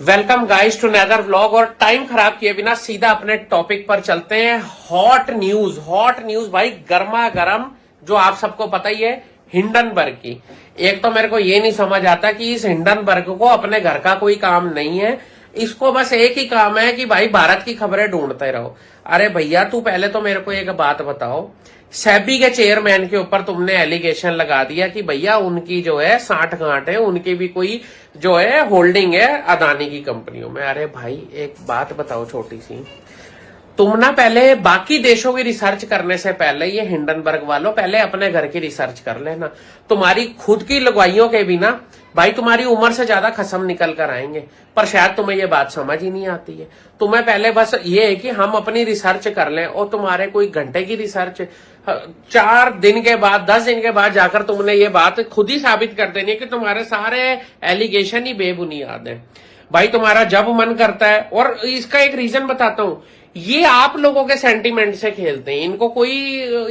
Welcome guys to another vlog. और time खराब किए बिना सीधा अपने टॉपिक पर चलते हैं। हॉट न्यूज भाई, गर्मा गर्म, जो आप सबको पता ही है, हिंडनबर्ग की। एक तो मेरे को ये नहीं समझ आता कि इस हिंडनबर्ग को अपने घर का कोई काम नहीं है, इसको बस एक ही काम है कि भाई भारत की खबरें ढूंढते रहो। अरे भैया, तू पहले तो मेरे को एक बात बताओ, सेबी के चेयरमैन के ऊपर तुमने एलिगेशन लगा दिया कि भैया उनकी जो है साठ गांठ है, उनकी भी कोई जो है होल्डिंग है अदानी की कंपनियों में। अरे भाई एक बात बताओ छोटी सी, तुम ना पहले बाकी देशों की रिसर्च करने से पहले, ये हिंडनबर्ग वालों, पहले अपने घर की रिसर्च कर लेना। तुम्हारी खुद की लगवाइयों के बिना भाई तुम्हारी उम्र से ज्यादा खसम निकल कर आएंगे, पर शायद तुम्हें ये बात समझ ही नहीं आती है। तुम्हें पहले बस ये है कि हम अपनी रिसर्च कर लें, और तुम्हारे कोई घंटे की रिसर्च 4 दिन के बाद 10 दिन के बाद जाकर तुमने ये बात खुद ही साबित कर देनी है कि तुम्हारे सारे एलिगेशन ही बेबुनियाद है। भाई तुम्हारा जब मन करता है, और इसका एक रीजन बताता हूं, ये आप लोगों के सेंटीमेंट से खेलते हैं। इनको कोई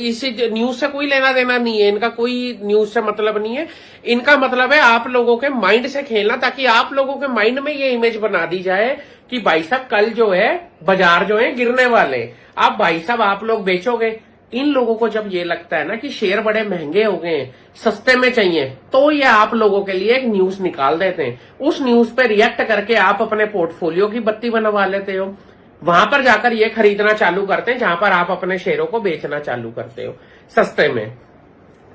इसी न्यूज से कोई लेना देना नहीं है, इनका कोई न्यूज से मतलब नहीं है। इनका मतलब है आप लोगों के माइंड से खेलना, ताकि आप लोगों के माइंड में ये इमेज बना दी जाए कि भाई साहब कल जो है बाजार जो है गिरने वाले। अब भाई साहब आप लोग बेचोगे। इन लोगों को जब ये लगता है ना कि शेयर बड़े महंगे हो गए हैं, सस्ते में चाहिए, तो ये आप लोगों के लिए एक न्यूज निकाल देते हैं। उस न्यूज पे रिएक्ट करके आप अपने पोर्टफोलियो की बत्ती बनवा लेते हो। वहां पर जाकर ये खरीदना चालू करते हैं जहां पर आप अपने शेयरों को बेचना चालू करते हो सस्ते में।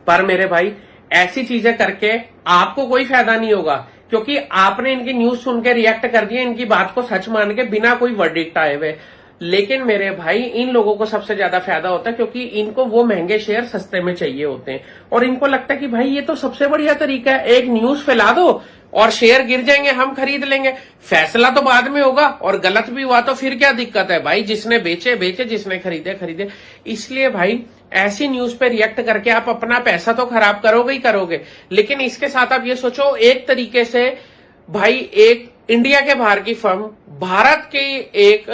पर मेरे भाई, ऐसी चीजें करके आपको कोई फायदा नहीं होगा, क्योंकि आपने इनकी न्यूज सुन के रिएक्ट कर दिया, इनकी बात को सच मान के बिना कोई वर्डिक्ट आए हुए। लेकिन मेरे भाई, इन लोगों को सबसे ज्यादा फायदा होता है, क्योंकि इनको वो महंगे शेयर सस्ते में चाहिए होते हैं, और इनको लगता है कि भाई ये तो सबसे बढ़िया तरीका है, एक न्यूज फैला दो और शेयर गिर जाएंगे, हम खरीद लेंगे। फैसला तो बाद में होगा, और गलत भी हुआ तो फिर क्या दिक्कत है भाई, जिसने बेचे बेचे, जिसने खरीदे खरीदे। इसलिए भाई, ऐसी न्यूज पे रिएक्ट करके आप अपना पैसा तो खराब करोगे ही करोगे, लेकिन इसके साथ आप ये सोचो, एक तरीके से भाई एक इंडिया के बाहर की फर्म भारत के एक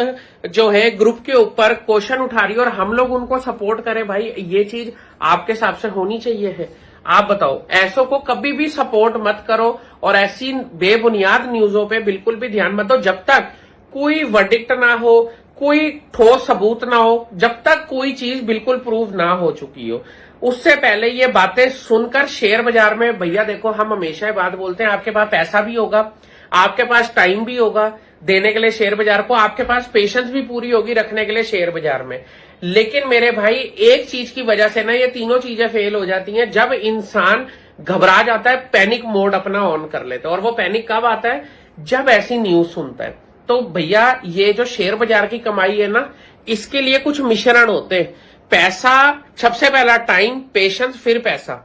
जो है ग्रुप के ऊपर क्वेश्चन उठा रही है, और हम लोग उनको सपोर्ट करें। भाई ये चीज आपके हिसाब से होनी चाहिए है? आप बताओ। ऐसों को कभी भी सपोर्ट मत करो, और ऐसी बेबुनियाद न्यूजों पे बिल्कुल भी ध्यान मत दो, जब तक कोई वर्डिक्ट ना हो, कोई ठोस सबूत ना हो, जब तक कोई चीज बिल्कुल प्रूव ना हो चुकी हो। उससे पहले ये बातें सुनकर शेयर बाजार में, भैया देखो, हम हमेशा ये बात बोलते हैं, आपके पास पैसा भी होगा, आपके पास टाइम भी होगा देने के लिए शेयर बाजार को, आपके पास पेशेंस भी पूरी होगी रखने के लिए शेयर बाजार में। लेकिन मेरे भाई, एक चीज की वजह से ना ये तीनों चीजें फेल हो जाती हैं, जब इंसान घबरा जाता है, पैनिक मोड अपना ऑन कर लेता है। और वो पैनिक कब आता है? जब ऐसी न्यूज सुनता है। तो भैया, ये जो शेयर बाजार की कमाई है ना, इसके लिए कुछ मिश्रण होते हैं। पैसा सबसे पहला, टाइम, पेशेंस, फिर पैसा।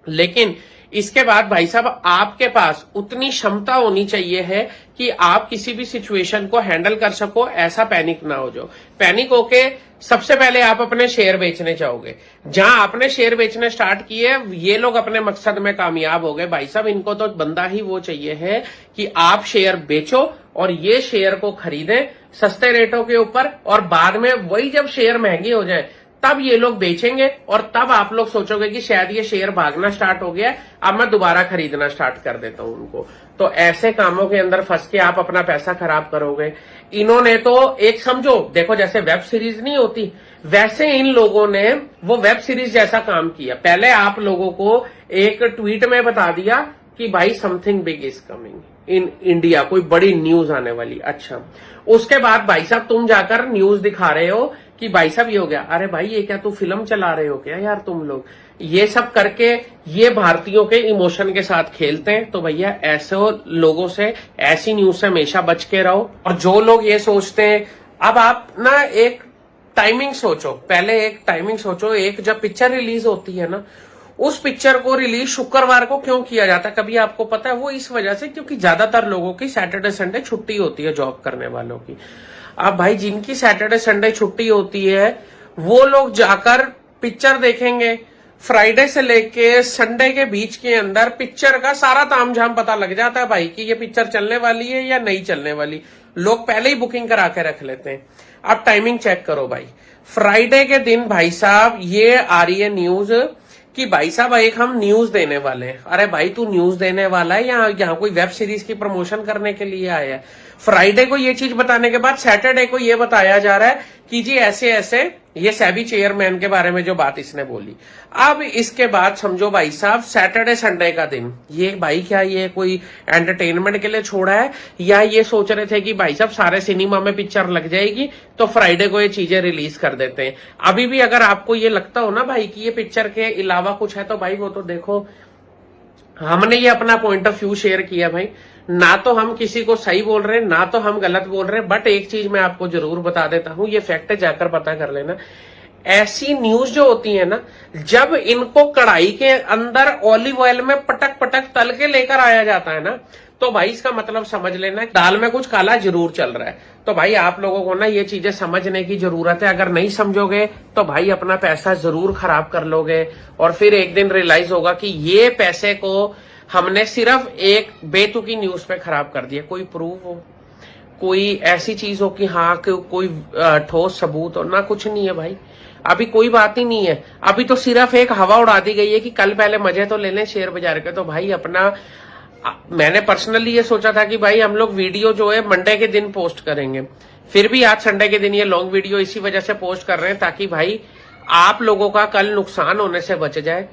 लेकिन इसके बाद भाई साहब, आपके पास उतनी क्षमता होनी चाहिए है कि आप किसी भी सिचुएशन को हैंडल कर सको, ऐसा पैनिक ना हो जाओ। पैनिक होके सबसे पहले आप अपने शेयर बेचने जाओगे। जहां आपने शेयर बेचने स्टार्ट किए, ये लोग अपने मकसद में कामयाब हो गए। भाई साहब, इनको तो बंदा ही वो चाहिए है कि आप शेयर बेचो और ये शेयर को खरीदें सस्ते रेटों के ऊपर, और बाद में वही जब शेयर महंगे हो जाए तब ये लोग बेचेंगे, और तब आप लोग सोचोगे कि शायद ये शेयर भागना स्टार्ट हो गया, अब मैं दोबारा खरीदना स्टार्ट कर देता हूं उनको। तो ऐसे कामों के अंदर फंस के आप अपना पैसा खराब करोगे। इन्होंने तो एक, समझो, देखो, जैसे वेब सीरीज नहीं होती, वैसे इन लोगों ने वो वेब सीरीज जैसा काम किया। पहले आप लोगों को एक ट्वीट में बता दिया कि भाई something big is coming in India, कोई बड़ी न्यूज आने वाली। अच्छा, उसके बाद भाई साहब तुम जाकर न्यूज दिखा रहे हो कि भाई साहब ये हो गया। अरे भाई, ये क्या तू फिल्म चला रहे हो क्या यार तुम लोग? ये सब करके ये भारतीयों के इमोशन के साथ खेलते हैं। तो भैया, ऐसे लोगों से, ऐसी न्यूज से हमेशा बच के रहो। और जो लोग ये सोचते हैं, अब आप ना एक टाइमिंग सोचो, पहले एक टाइमिंग सोचो। एक जब पिक्चर रिलीज होती है ना, उस पिक्चर को रिलीज शुक्रवार को क्यों किया जाता है, कभी आपको पता है? वो इस वजह से क्योंकि ज्यादातर लोगों की सैटरडे संडे छुट्टी होती है, जॉब करने वालों की। अब भाई, जिनकी सैटरडे संडे छुट्टी होती है, वो लोग जाकर पिक्चर देखेंगे। फ्राइडे से लेके संडे के बीच के अंदर पिक्चर का सारा तामझाम पता लग जाता है भाई, कि ये पिक्चर चलने वाली है या नहीं चलने वाली। लोग पहले ही बुकिंग करा के रख लेते हैं। अब टाइमिंग चेक करो भाई, फ्राइडे के दिन भाई साहब ये आ रही है न्यूज कि भाई साहब एक हम न्यूज देने वाले हैं। अरे भाई तू न्यूज देने वाला है या यहाँ कोई वेब सीरीज की प्रमोशन करने के लिए आया है? फ्राइडे को ये चीज बताने के बाद सैटरडे को ये बताया जा रहा है कि जी ऐसे ऐसे ये सेबी चेयरमैन के बारे में जो बात इसने बोली। अब इसके बाद समझो भाई साहब सैटरडे संडे का दिन, ये भाई क्या ये कोई एंटरटेनमेंट के लिए छोड़ा है या ये सोच रहे थे कि भाई साहब सारे सिनेमा में पिक्चर लग जाएगी तो फ्राइडे को ये चीजें रिलीज कर देते हैं। अभी भी अगर आपको ये लगता हो ना भाई कि ये पिक्चर के अलावा कुछ है तो भाई वो तो देखो, हमने ये अपना पॉइंट ऑफ व्यू शेयर किया भाई, ना तो हम किसी को सही बोल रहे हैं ना तो हम गलत बोल रहे हैं। बट एक चीज मैं आपको जरूर बता देता हूं, ये फैक्ट जाकर पता कर लेना, ऐसी न्यूज जो होती है ना, जब इनको कढ़ाई के अंदर ऑलिव ऑयल में पटक पटक तल के लेकर आया जाता है ना, तो भाई इसका मतलब समझ लेना दाल में कुछ काला जरूर चल रहा है। तो भाई आप लोगों को ना ये चीजें समझने की जरूरत है। अगर नहीं समझोगे तो भाई अपना पैसा जरूर खराब कर लोगे और फिर एक दिन रियलाइज होगा कि ये पैसे को हमने सिर्फ एक बेतुकी न्यूज पे खराब कर दिया। कोई प्रूफ हो, कोई ऐसी चीज हो कि हाँ कोई ठोस सबूत हो ना, कुछ नहीं है भाई। अभी कोई बात ही नहीं है, अभी तो सिर्फ एक हवा उड़ा दी गई है कि कल पहले मजे तो ले लें शेयर बाजार के। तो भाई अपना, मैंने पर्सनली ये सोचा था कि भाई हम लोग वीडियो जो है मंडे के दिन पोस्ट करेंगे, फिर भी आज संडे के दिन ये लॉन्ग वीडियो इसी वजह से पोस्ट कर रहे हैं ताकि भाई आप लोगों का कल नुकसान होने से बच जाए।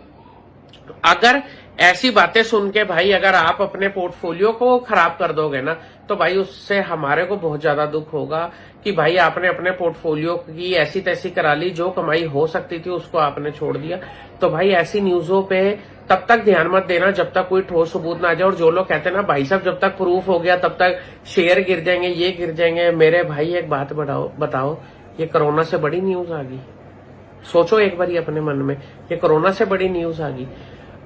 अगर ऐसी बातें सुन के भाई अगर आप अपने पोर्टफोलियो को खराब कर दोगे ना, तो भाई उससे हमारे को बहुत ज्यादा दुख होगा कि भाई आपने अपने पोर्टफोलियो की ऐसी तैसी करा ली, जो कमाई हो सकती थी उसको आपने छोड़ दिया। तो भाई ऐसी न्यूजों पे तब तक ध्यान मत देना जब तक कोई ठोस सबूत ना आ जाए। और जो लोग कहते हैं ना भाई साहब जब तक प्रूफ हो गया तब तक शेयर गिर जाएंगे, ये गिर जाएंगे, मेरे भाई एक बात बताओ, ये कोरोना से बड़ी न्यूज आ गई। सोचो एक बार अपने मन में, ये कोरोना से बड़ी न्यूज आ गई।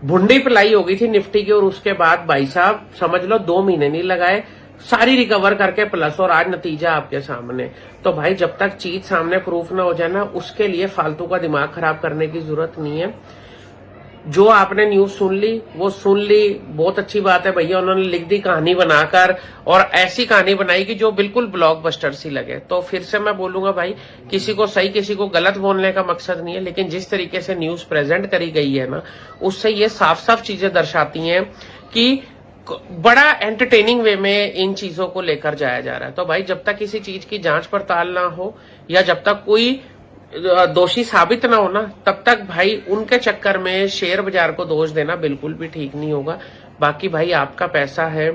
भुंडी पिलाई हो गई थी निफ्टी की और उसके बाद भाई साहब समझ लो 2 महीने नहीं लगाए, सारी रिकवर करके प्लस, और आज नतीजा आपके सामने। तो भाई जब तक चीज सामने प्रूफ ना हो जाए ना, उसके लिए फालतू का दिमाग खराब करने की जरूरत नहीं है। जो आपने न्यूज सुन ली वो सुन ली, बहुत अच्छी बात है भैया, उन्होंने लिख दी कहानी बनाकर, और ऐसी कहानी बनाई कि जो बिल्कुल ब्लॉकबस्टर सी लगे। तो फिर से मैं बोलूंगा भाई, किसी को सही किसी को गलत बोलने का मकसद नहीं है, लेकिन जिस तरीके से न्यूज प्रेजेंट करी गई है ना, उससे ये साफ साफ चीजें दर्शाती हैं कि बड़ा एंटरटेनिंग वे में इन चीजों को लेकर जाया जा रहा है। तो भाई जब तक किसी चीज की जांच पड़ताल ना हो या जब तक कोई दोषी साबित ना हो ना, तब तक भाई उनके चक्कर में शेयर बाजार को दोष देना बिल्कुल भी ठीक नहीं होगा। बाकी भाई आपका पैसा है,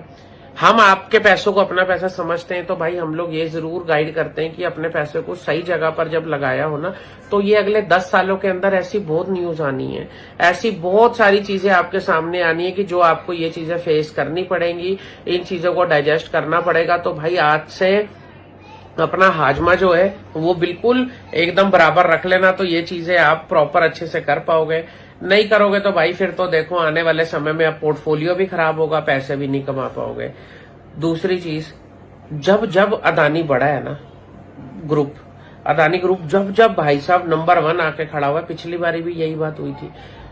हम आपके पैसों को अपना पैसा समझते हैं, तो भाई हम लोग ये जरूर गाइड करते हैं कि अपने पैसे को सही जगह पर जब लगाया हो ना, तो ये अगले 10 सालों के अंदर ऐसी बहुत न्यूज आनी है, ऐसी बहुत सारी चीजें आपके सामने आनी है कि जो आपको ये चीजें फेस करनी पड़ेंगी, इन चीजों को डाइजेस्ट करना पड़ेगा। तो भाई आज से अपना हाजमा जो है वो बिल्कुल एकदम बराबर रख लेना, तो ये चीजें आप प्रॉपर अच्छे से कर पाओगे। नहीं करोगे तो भाई फिर तो देखो आने वाले समय में आप पोर्टफोलियो भी खराब होगा, पैसे भी नहीं कमा पाओगे। दूसरी चीज, जब जब अदानी बढ़ा है ना ग्रुप, अदानी ग्रुप जब भाई साहब नंबर 1 आके खड़ा हुआ, पिछली बारी भी यही बात हुई थी,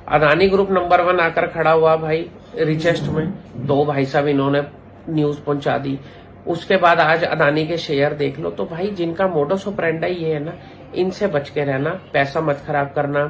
अदानी ग्रुप नंबर 1 आकर खड़ा हुआ भाई रिचेस्ट में, तो भाई साहब इन्होंने न्यूज पहुंचा दी। उसके बाद आज अदानी के शेयर देख लो। तो भाई जिनका मोडस ऑपरेंडी ये है ना, इनसे बच के रहना, पैसा मत खराब करना।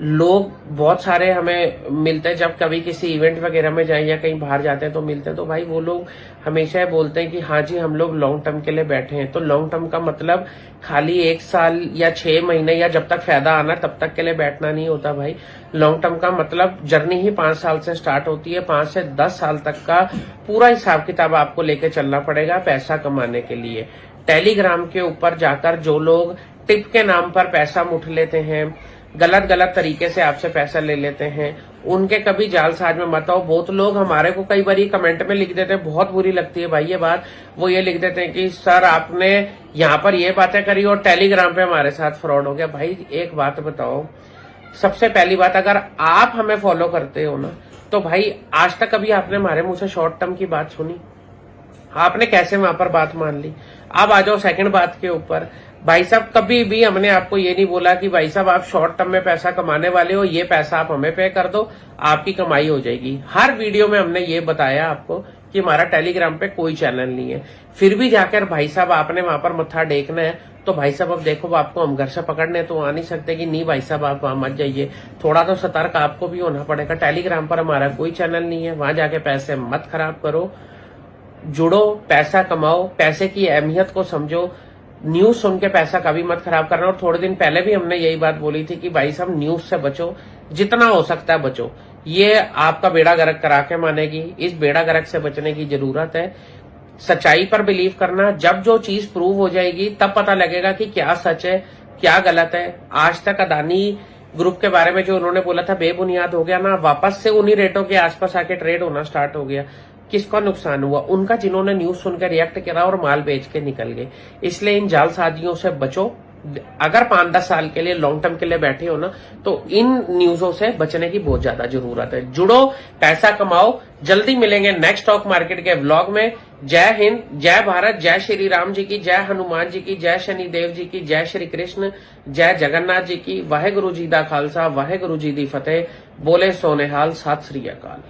लोग बहुत सारे हमें मिलते हैं जब कभी किसी इवेंट वगैरह में जाए या कहीं बाहर जाते हैं तो मिलते हैं, तो भाई वो लोग हमेशा बोलते हैं कि हाँ जी हम लोग लॉन्ग टर्म के लिए बैठे हैं। तो लॉन्ग टर्म का मतलब खाली 1 साल या 6 महीने या जब तक फायदा आना तब तक के लिए बैठना नहीं होता भाई। लॉन्ग टर्म का मतलब जर्नी ही 5 साल से स्टार्ट होती है, 5 से 10 साल तक का पूरा हिसाब किताब आपको लेके चलना पड़ेगा पैसा कमाने के लिए। टेलीग्राम के ऊपर जाकर जो लोग टिप के नाम पर पैसा मुठ लेते हैं, गलत गलत तरीके से आपसे पैसा ले लेते हैं, उनके कभी जालसाज में मत आओ। बहुत लोग हमारे को कई बार कमेंट में लिख देते हैं, बहुत बुरी लगती है भाई ये बात, वो ये लिख देते हैं कि सर आपने यहाँ पर ये बातें करी और टेलीग्राम पे हमारे साथ फ्रॉड हो गया। भाई एक बात बताओ, सबसे पहली बात, अगर आप हमें फॉलो करते हो ना, तो भाई आज तक कभी आपने हमारे मुंह से शॉर्ट टर्म की बात सुनी? आपने कैसे वहां पर बात मान ली? अब आ जाओ सेकंड बात के ऊपर। भाई साहब कभी भी हमने आपको ये नहीं बोला कि भाई साहब आप शॉर्ट टर्म में पैसा कमाने वाले हो, ये पैसा आप हमें पे कर दो, आपकी कमाई हो जाएगी। हर वीडियो में हमने ये बताया आपको कि हमारा टेलीग्राम पे कोई चैनल नहीं है, फिर भी जाकर भाई साहब आपने वहां पर मत्था टेकना है तो भाई साहब अब देखो आपको हम घर से पकड़ने तो आ नहीं सकते कि नहीं भाई साहब आप वहां मत जाइए, थोड़ा तो सतर्क आपको भी होना पड़ेगा। टेलीग्राम पर हमारा कोई चैनल नहीं है, वहां जाके पैसे मत खराब करो, जुड़ो, पैसा कमाओ, पैसे की अहमियत को समझो, न्यूज सुन के पैसा कभी मत खराब करना। और थोड़े दिन पहले भी हमने यही बात बोली थी कि भाई साहब न्यूज से बचो, जितना हो सकता है बचो, ये आपका बेड़ा गर्क करा के मानेगी। इस बेड़ा गर्क से बचने की जरूरत है। सच्चाई पर बिलीव करना, जब जो चीज प्रूव हो जाएगी तब पता लगेगा कि क्या सच है क्या गलत है। आज तक अदानी ग्रुप के बारे में जो उन्होंने बोला था बेबुनियाद हो गया ना, वापस से उन्हीं रेटों के आसपास आके ट्रेड होना स्टार्ट हो गया। किसका नुकसान हुआ? उनका, जिन्होंने न्यूज सुनकर रिएक्ट करा और माल बेच के निकल गए। इसलिए इन जालसाजियों से बचो। अगर 5-10 साल के लिए लॉन्ग टर्म के लिए बैठे हो ना, तो इन न्यूजों से बचने की बहुत ज्यादा जरूरत है। जुड़ो, पैसा कमाओ। जल्दी मिलेंगे नेक्स्ट स्टॉक मार्केट के व्लॉग में। जय हिंद, जय भारत, जय श्री राम जी की, जय हनुमान जी की, जय शनिदेव जी की, जय श्री कृष्ण, जय जगन्नाथ जी की। वाहेगुरु जी दा खालसा, वाहेगुरु जी दी फतेह। बोले सोनेहाल, सत श्री अकाल।